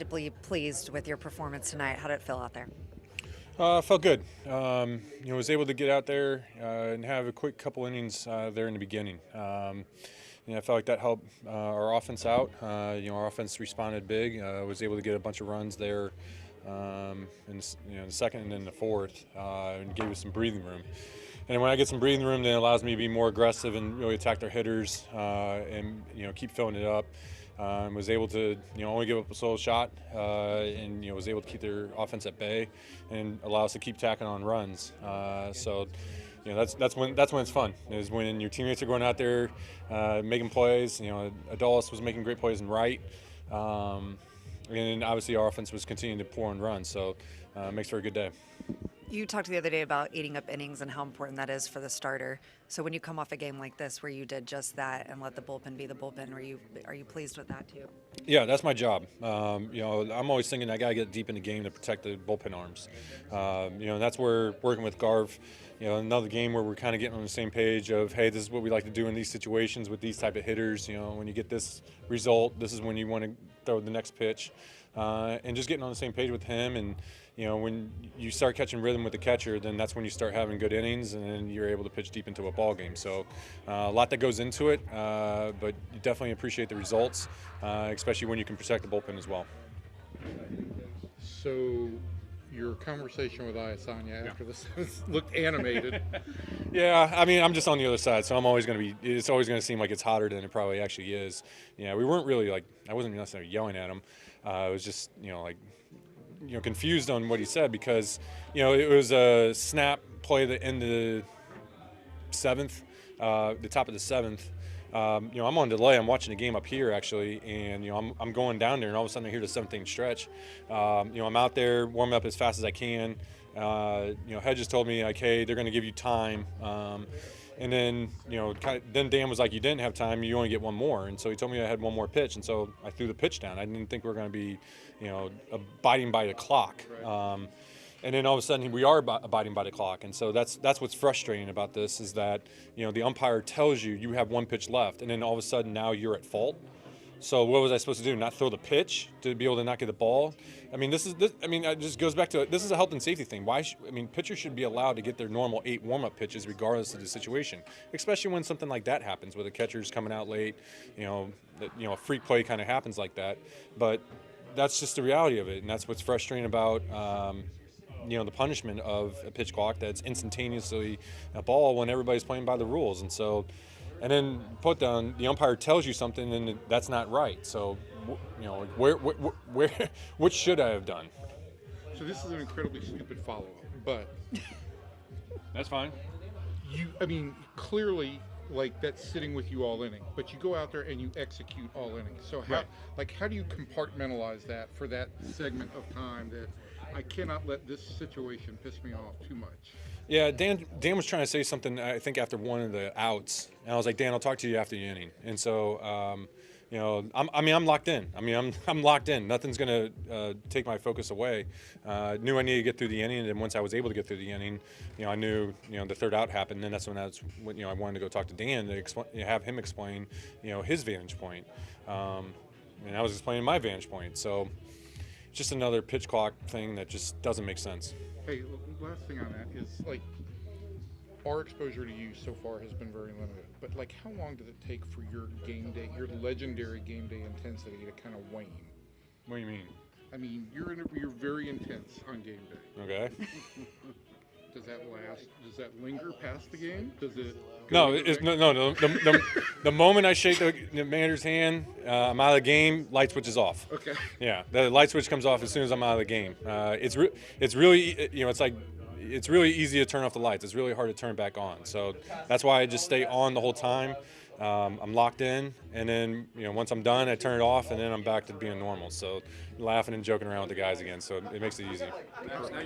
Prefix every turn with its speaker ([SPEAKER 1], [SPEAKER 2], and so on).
[SPEAKER 1] Incredibly pleased with your performance tonight. How did it feel out there?
[SPEAKER 2] Felt good. Was able to get out there and have a quick couple innings there in the beginning. I felt like that helped our offense out. Our offense responded big. Was able to get a bunch of runs there in the second and then the fourth, and gave us some breathing room. And when I get some breathing room, then it allows me to be more aggressive and really attack their hitters and keep filling it up. Was able to only give up a solo shot and was able to keep their offense at bay and allow us to keep tacking on runs. That's when it's fun, is when your teammates are going out there making plays. Adolis was making great plays in right. And obviously our offense was continuing to pour in runs, so it makes for a good day.
[SPEAKER 1] You talked the other day about eating up innings and how important that is for the starter. So when you come off a game like this where you did just that and let the bullpen be the bullpen, are you pleased with that too?
[SPEAKER 2] Yeah, that's my job. I'm always thinking I got to get deep in the game to protect the bullpen arms. And that's where working with Garv, another game where we're kind of getting on the same page of, hey, this is what we like to do in these situations with these type of hitters. When you get this result, this is when you want to throw the next pitch. And just getting on the same page with him. And when you start catching rhythm with the catcher, then that's when you start having good innings, and then you're able to pitch deep into a ball game. So a lot that goes into it, but you definitely appreciate the results, especially when you can protect the bullpen as well.
[SPEAKER 3] So your conversation with Ayasanya after this looked animated.
[SPEAKER 2] Yeah, I'm just on the other side, so it's always going to seem like it's hotter than it probably actually is. We weren't really I wasn't necessarily yelling at him. I was just, confused on what he said because, it was a snap play at the end of the seventh, the top of the seventh. I'm on delay. I'm watching the game up here actually, and I'm going down there, and all of a sudden I hear the seventh inning stretch. I'm out there warming up as fast as I can. Hedges told me hey, they're going to give you time. And then, then Dan was like, you didn't have time, you only get one more. And so he told me I had one more pitch, and so I threw the pitch down. I didn't think we were going to be, abiding by the clock. And then all of a sudden we are abiding by the clock. And so that's what's frustrating about this is that, the umpire tells you have one pitch left, and then all of a sudden now you're at fault. So what was I supposed to do? Not throw the pitch to be able to not get the ball? It just goes back to this is a health and safety thing. Pitchers should be allowed to get their normal 8 warm-up pitches regardless of the situation, especially when something like that happens, where the catcher's coming out late. A freak play kind of happens like that. But that's just the reality of it, and that's what's frustrating about the punishment of a pitch clock that's instantaneously a ball when everybody's playing by the rules. And then put down, the umpire tells you something, and that's not right. So, what should I have done?
[SPEAKER 3] So this is an incredibly stupid follow-up, but
[SPEAKER 2] That's fine.
[SPEAKER 3] Clearly, that's sitting with you all inning, but you go out there and you execute all innings. So how do you compartmentalize that for that segment of time that I cannot let this situation piss me off too much?
[SPEAKER 2] Yeah, Dan was trying to say something, I think, after one of the outs. And I was like, Dan, I'll talk to you after the inning. And so, I'm locked in. I'm locked in. Nothing's going to take my focus away. Knew I needed to get through the inning, and then once I was able to get through the inning, I knew, the third out happened. And that's when I wanted to go talk to Dan to have him explain, his vantage point. And I was explaining my vantage point. So, just another pitch clock thing that just doesn't make sense.
[SPEAKER 3] Hey, last thing on that is, our exposure to you so far has been very limited. But, how long does it take for your game day, your legendary game day intensity to kind of wane?
[SPEAKER 2] What do you mean?
[SPEAKER 3] You're very intense on game day.
[SPEAKER 2] Okay.
[SPEAKER 3] Does that last? Does that linger past the game? Does it?
[SPEAKER 2] No. The moment I shake the manager's hand, I'm out of the game. Light switch is off.
[SPEAKER 3] Okay.
[SPEAKER 2] Yeah, the light switch comes off as soon as I'm out of the game. It's really it's really easy to turn off the lights. It's really hard to turn back on. So that's why I just stay on the whole time. I'm locked in, and then once I'm done, I turn it off, and then I'm back to being normal. So laughing and joking around with the guys again. So it makes it easy.